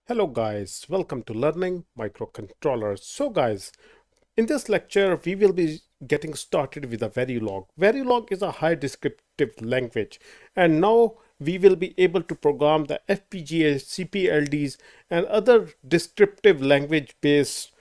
Hello guys, welcome to Learning Microcontrollers. So guys, in this lecture we will be getting started with a Verilog. Verilog is a high descriptive language, and now we will be able to program the FPGA, CPLDs and other descriptive language based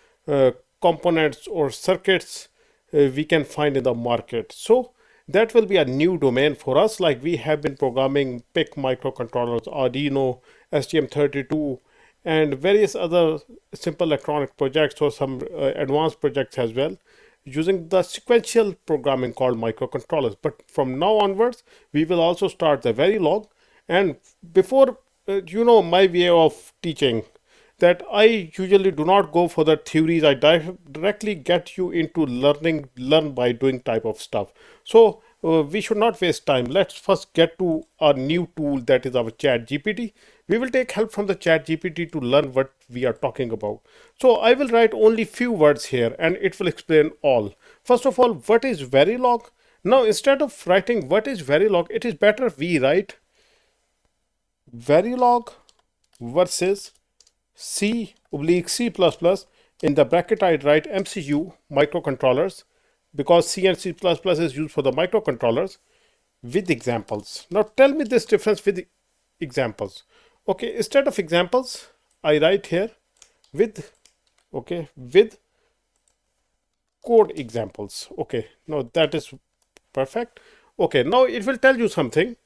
components or circuits we can find in the market. So that will be a new domain for us. Like we have been programming PIC microcontrollers, Arduino, STM32 and various other simple electronic projects or some advanced projects as well, using the sequential programming called microcontrollers. But from now onwards, we will also start the Verilog. And before, my way of teaching, that I usually do not go for the theories. I directly get you into learn by doing type of stuff. So we should not waste time. Let's first get to our new tool, that is our chat GPT. We will take help from the chat GPT to learn what we are talking about. So I will write only few words here and it will explain all. First of all, what is Verilog? Now instead of writing what is Verilog, it is better we write Verilog versus C/C++. In the bracket I'd write MCU microcontrollers, because C and C++ is used for the microcontrollers, with examples. Now tell me this difference with examples. Okay, instead of examples I write here with code examples. Okay, now that is perfect. Okay, now it will tell you something.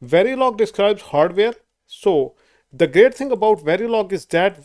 Verilog describes hardware. So the great thing about Verilog is that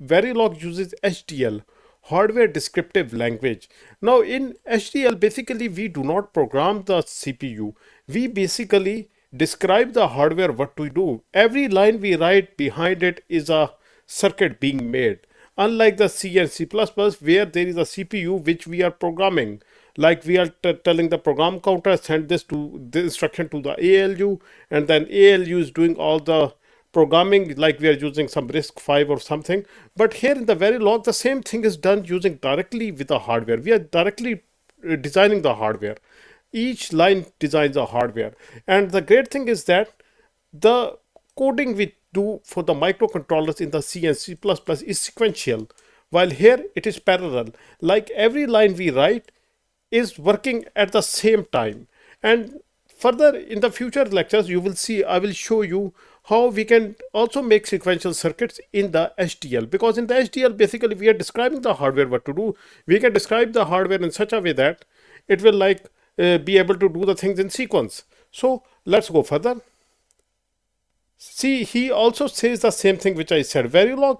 Verilog uses HDL, hardware descriptive language. Now in HDL, basically we do not program the CPU. We basically describe the hardware what to do. Every line we write behind it is a circuit being made. Unlike the C and C++, where there is a CPU which we are programming, like we are telling the program counter send this to the instruction to the ALU, and then ALU is doing all the programming, like we are using some RISC-V or something. But here in the Verilog, the same thing is done using directly with the hardware. We are directly designing the hardware. Each line designs the hardware, and the great thing is that the coding we do for the microcontrollers in the C and C++ is sequential, while here it is parallel. Like every line we write is working at the same time. And further in the future lectures, you will see, I will show you how we can also make sequential circuits in the HDL, because in the HDL basically we are describing the hardware what to do. We can describe the hardware in such a way that it will be able to do the things in sequence. So let's go further. See, he also says the same thing which I said. Verilog,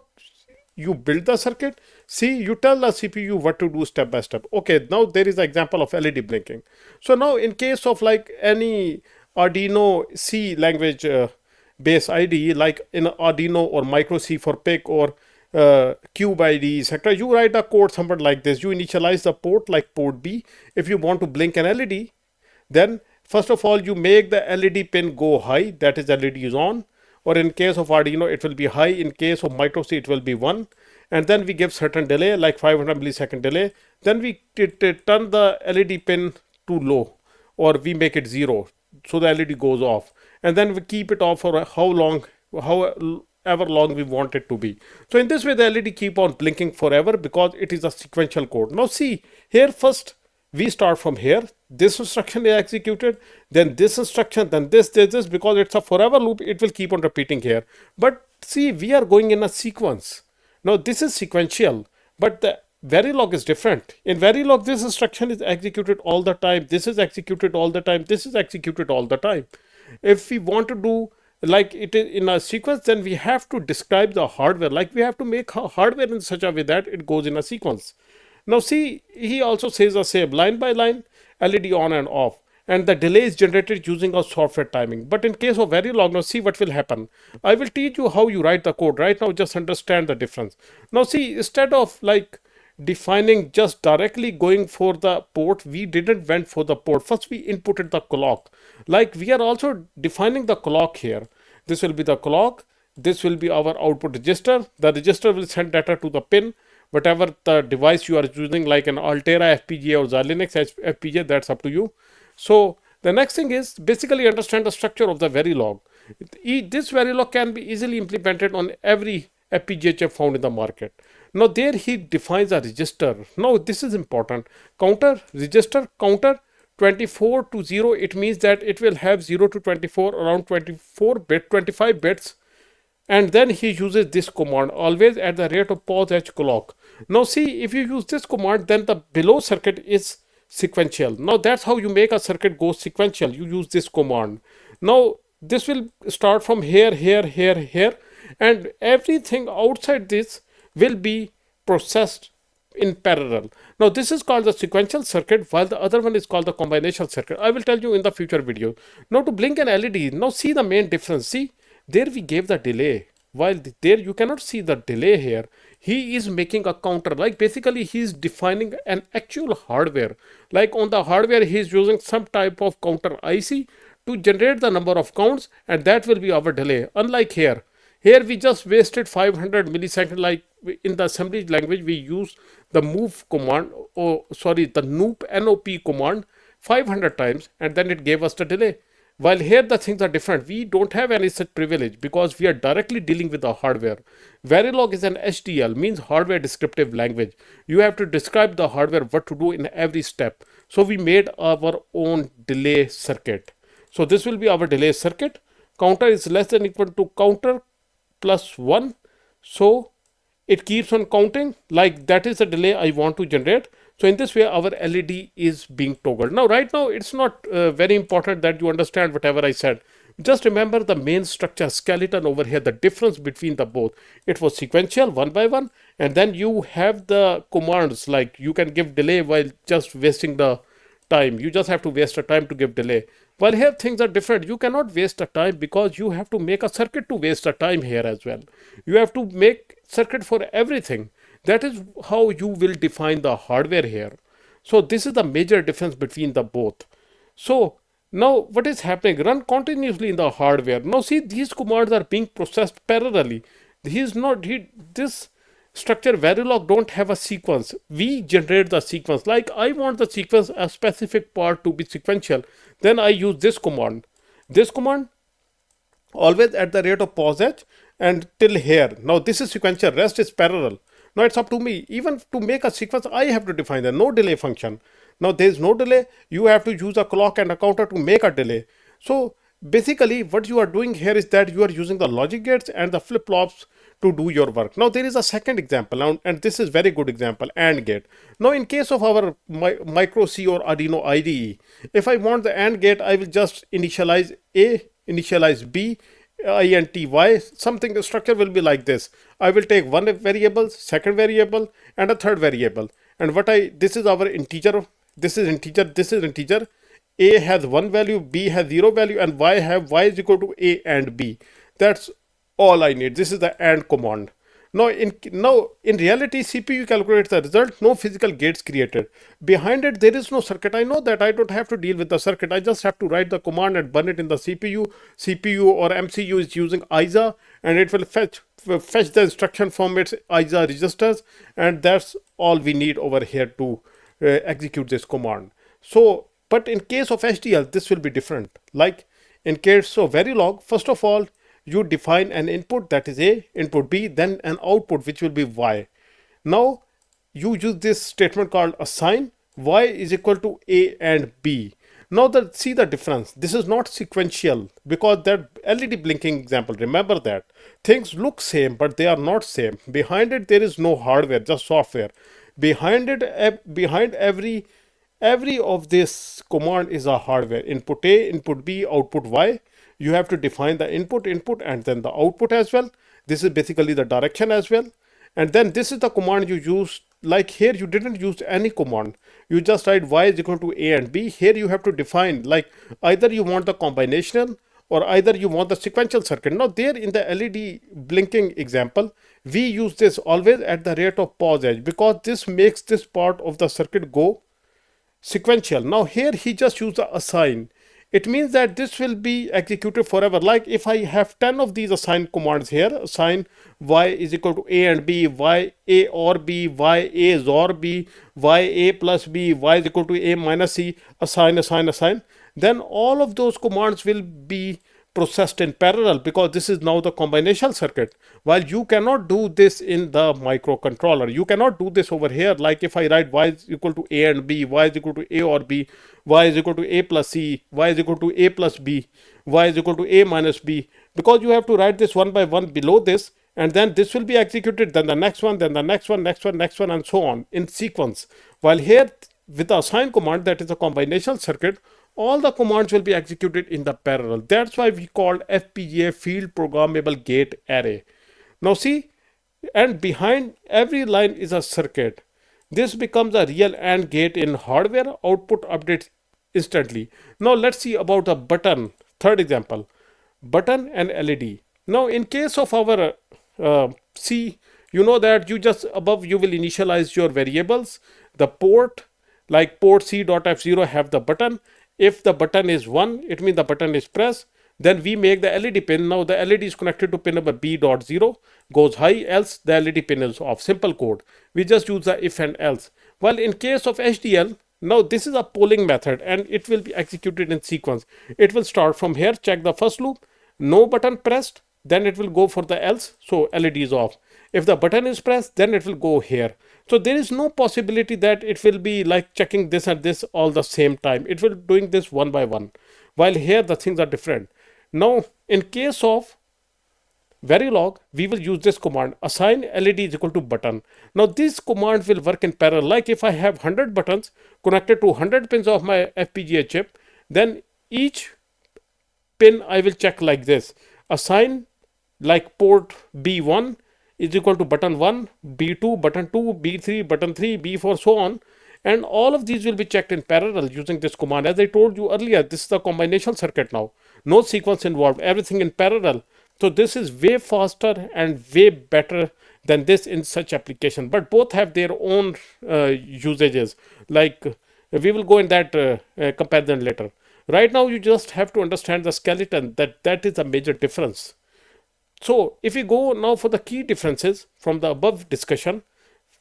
you build the circuit. See, you tell the CPU what to do step by step. Okay, now there is the example of LED blinking. So now in case of like any Arduino C language base IDE, like in Arduino or Micro C for PIC or Cube IDE, etc., you write a code somewhat like this. You initialize the port like port B. If you want to blink an LED, then first of all you make the LED pin go high, that is LED is on, or in case of Arduino it will be high, in case of Micro C it will be 1, and then we give certain delay like 500 millisecond delay. Then we turn the LED pin to low, or we make it 0, so the LED goes off, and then we keep it off for however long we want it to be. So in this way the LED keep on blinking forever, because it is a sequential code. Now see here, first we start from here, this instruction is executed, then this instruction, then this, because it's a forever loop, it will keep on repeating here. But see, we are going in a sequence. Now this is sequential, but the Verilog is different. In Verilog, this instruction is executed all the time, this is executed all the time, this is executed all the time. If we want to do like it is in a sequence, then we have to describe the hardware, like we have to make hardware in such a way that it goes in a sequence. Now see, he also says the same, line by line, LED on and off, and the delay is generated using a software timing. But in case of Verilog, now see what will happen. I will teach you how you write the code. Right now, just understand the difference. Now see, instead of like defining just directly going for the port, we didn't went for the port. First we inputted the clock. Like we are also defining the clock here. This will be the clock. This will be our output register. The register will send data to the pin, whatever the device you are using, like an Altera FPGA or Xilinx FPGA, that's up to you. So the next thing is basically understand the structure of the Verilog. This Verilog can be easily implemented on every FPGA chip found in the market. Now there he defines a register. Now this is important. Counter, register, counter 24 to 0. It means that it will have 0 to 24, around 25 bits. And then he uses this command always at the rate of pause h clock. Now see, if you use this command, then the below circuit is sequential. Now that's how you make a circuit go sequential. You use this command. Now this will start from here, here, here, here, and everything outside this will be processed in parallel. Now this is called the sequential circuit, while the other one is called the combination circuit. I will tell you in the future video. Now to blink an LED, now see the main difference. See, there we gave the delay, while there you cannot see the delay here. He is making a counter, like basically he is defining an actual hardware. Like on the hardware he is using some type of counter IC to generate the number of counts, and that will be our delay. Unlike here, here we just wasted 500 milliseconds. Like in the assembly language we use the move command, or sorry, the NOP command 500 times, and then it gave us the delay. While here the things are different. We don't have any such privilege because we are directly dealing with the hardware. Verilog is an HDL, means hardware descriptive language. You have to describe the hardware, what to do in every step. So we made our own delay circuit. So this will be our delay circuit. Counter is less than equal to counter plus 1. So it keeps on counting, like that is the delay I want to generate. So in this way our LED is being toggled. Now right now it's not very important that you understand whatever I said. Just remember the main structure skeleton over here, the difference between the both. It was sequential one by one, and then you have the commands, like you can give delay while just wasting the time. You just have to waste a time to give delay. While here things are different. You cannot waste a time because you have to make a circuit to waste a time here as well. You have to make circuit for everything. That is how you will define the hardware here. So this is the major difference between the both. So now what is happening? Run continuously in the hardware. Now see, these commands are being processed parallelly. This structure Verilog don't have a sequence. We generate the sequence. Like I want the sequence, a specific part to be sequential. Then I use this command. This command always at the rate of pause h and till here. Now this is sequential, rest is parallel. Now it's up to me. Even to make a sequence, I have to define the no delay function. Now there is no delay. You have to use a clock and a counter to make a delay. So basically what you are doing here is that you are using the logic gates and the flip-flops to do your work. Now there is a second example now, and this is very good example, AND gate. Now in case of our micro C or Arduino IDE, if I want the AND gate, I will just initialize A, initialize B, INTY, something. The structure will be like this. I will take one variable, second variable, and a third variable. And this is our integer, this is integer, this is integer. A has one value, B has 0 value, and Y is equal to A and B. That's all I need. This is the AND command. Now in reality, CPU calculates the result, no physical gates created. Behind it, there is no circuit. I know that I don't have to deal with the circuit. I just have to write the command and burn it in the CPU. CPU or MCU is using ISA, and it will fetch the instruction from its ISA registers, and that's all we need over here to execute this command. So, but in case of HDL, this will be different. Like in case of Verilog, first of all, you define an input, that is A, input B, then an output which will be Y. Now you use this statement called assign. Y is equal to A and B. Now see the difference. This is not sequential because that LED blinking example, remember that. Things look same, but they are not same. Behind it there is no hardware, just software. Behind it, behind every of this command is a hardware. Input A, input B, output Y. You have to define the input and then the output as well. This is basically the direction as well. And then this is the command you use. Like here you didn't use any command. You just write Y is equal to A and B. Here you have to define, like either you want the combinational or either you want the sequential circuit. Now there in the LED blinking example, we use this always at the rate of pause edge because this makes this part of the circuit go sequential. Now here he just used the assign. It means that this will be executed forever. Like if I have 10 of these assign commands here, assign Y is equal to A and B, Y A or B, Y A XOR B, Y A plus B, Y is equal to A minus C, assign, then all of those commands will be processed in parallel because this is now the combinational circuit. While you cannot do this in the microcontroller, you cannot do this over here. Like if I write y is equal to a and b, y is equal to a or b, y is equal to a plus c, y is equal to a plus b, y is equal to a minus b, because you have to write this one by one below this, and then this will be executed, then the next one, then the next one, next one, next one, and so on in sequence. While here with the assign command, that is a combinational circuit, all the commands will be executed in the parallel. That's why we called FPGA field programmable gate array. Now see, and behind every line is a circuit. This becomes a real AND gate in hardware. Output updates instantly. Now let's see about the button. Third example, button and LED. Now in case of our C, you know that you just above you will initialize your variables. The port, like port C.F0 have the button. If the button is 1, it means the button is pressed. Then we make the LED pin. Now the LED is connected to pin number B.0, goes high, else the LED pin is off. Simple code. We just use the if and else. While in case of HDL, now this is a polling method and it will be executed in sequence. It will start from here, check the first loop, no button pressed, then it will go for the else, so LED is off. If the button is pressed, then it will go here. So there is no possibility that it will be like checking this and this all the same time. It will doing this one by one. While here the things are different. Now in case of Verilog, we will use this command, assign LED is equal to button. Now this command will work in parallel. Like if I have 100 buttons connected to 100 pins of my FPGA chip, then each pin I will check like this. Assign like port B1 is equal to button 1, B2, button 2, B3, button 3, B4, so on. And all of these will be checked in parallel using this command. As I told you earlier, this is the combinational circuit now. No sequence involved, everything in parallel. So this is way faster and way better than this in such application. But both have their own usages. Like we will go in that comparison later. Right now, you just have to understand the skeleton, that is a major difference. So if we go now for the key differences from the above discussion,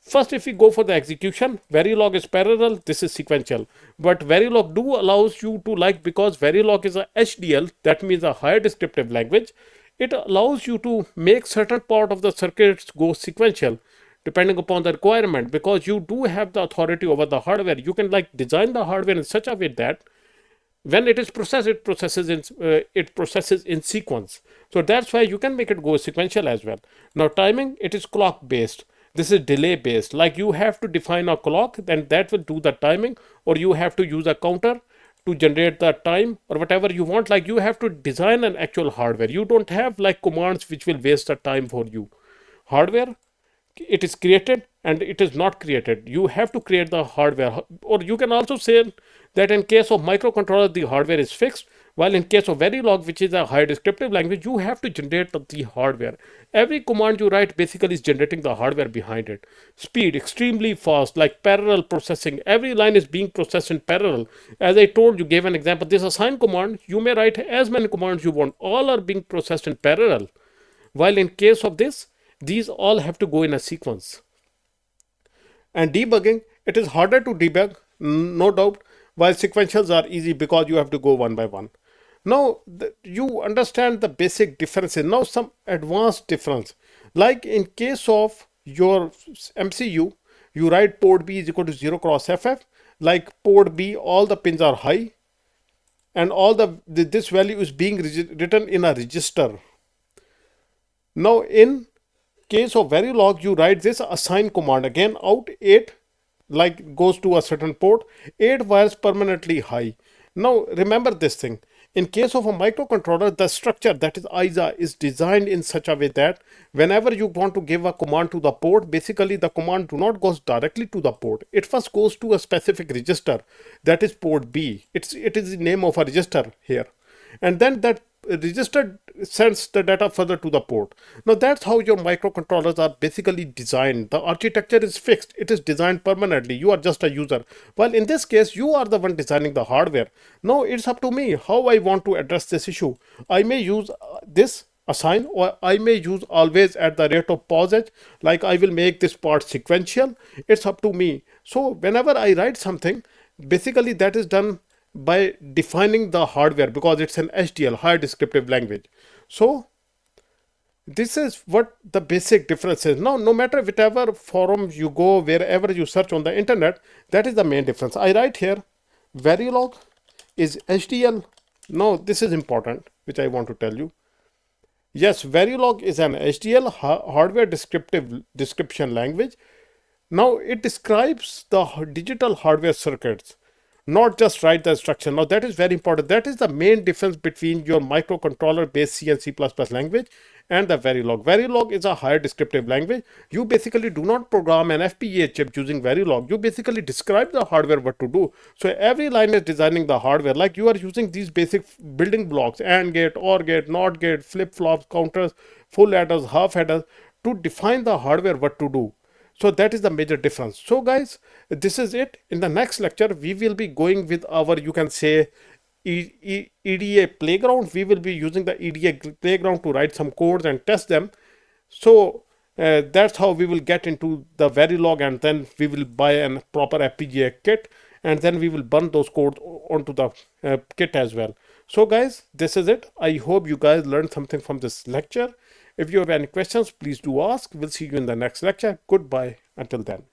first if we go for the execution, Verilog is parallel, this is sequential. But Verilog do allows you to, like, because Verilog is a HDL, that means a higher descriptive language, it allows you to make certain part of the circuits go sequential depending upon the requirement, because you do have the authority over the hardware. You can like design the hardware in such a way that when it is processed, it processes in sequence. So that's why you can make it go sequential as well. Now timing, it is clock based. This is delay based. Like you have to define a clock, then that will do the timing, or you have to use a counter to generate the time or whatever you want. Like you have to design an actual hardware. You don't have like commands which will waste the time for you. Hardware, it is created and it is not created. You have to create the hardware. Or you can also say that in case of microcontroller, the hardware is fixed, while in case of Verilog, which is a high descriptive language, you have to generate the hardware. Every command you write basically is generating the hardware behind it. Speed, extremely fast, like parallel processing. Every line is being processed in parallel. As I told you, gave an example, this assign command, you may write as many commands you want. All are being processed in parallel. While in case of this, these all have to go in a sequence. And debugging, it is harder to debug, no doubt, while sequentials are easy because you have to go one by one. Now, you understand the basic differences. Now, some advanced difference. Like in case of your MCU, you write port B is equal to 0 cross FF. Like port B, all the pins are high. And all this value is being written in a register. Now, in case of Verilog, you write this assign command. Again, out 8 like goes to a certain port, 8 wires permanently high. Now remember this thing, in case of a microcontroller, the structure, that is ISA, is designed in such a way that whenever you want to give a command to the port, basically the command do not goes directly to the port. It first goes to a specific register, that is port B. It is the name of a register here, and then that register sends the data further to the port. Now that's how your microcontrollers are basically designed. The architecture is fixed. It is designed permanently. You are just a user. While in this case, you are the one designing the hardware. Now it's up to me how I want to address this issue. I may use this assign, or I may use always at the rate of passage. Like I will make this part sequential. It's up to me. So whenever I write something, basically that is done by defining the hardware, because it's an HDL, high descriptive language. So this is what the basic difference is. Now, no matter whichever forum you go, wherever you search on the internet, that is the main difference. I write here, Verilog is HDL. Now, this is important, which I want to tell you. Yes, Verilog is an HDL, hardware description language. Now, it describes the digital hardware circuits, not just write the instruction. Now, that is very important. That is the main difference between your microcontroller based C and C++ language and the Verilog. Verilog is a higher descriptive language. You basically do not program an FPGA chip using Verilog. You basically describe the hardware what to do. So every line is designing the hardware. Like you are using these basic building blocks, AND gate, OR gate, NOT gate, flip-flops, counters, full adders, half adders, to define the hardware what to do. So that is the major difference. So guys, this is it. In the next lecture, we will be going with our, you can say, EDA playground. We will be using the EDA playground to write some codes and test them. So that's how we will get into the Verilog, and then we will buy a proper FPGA kit, and then we will burn those codes onto the kit as well. So guys, this is it. I hope you guys learned something from this lecture. If you have any questions, please do ask. We'll see you in the next lecture. Goodbye until then.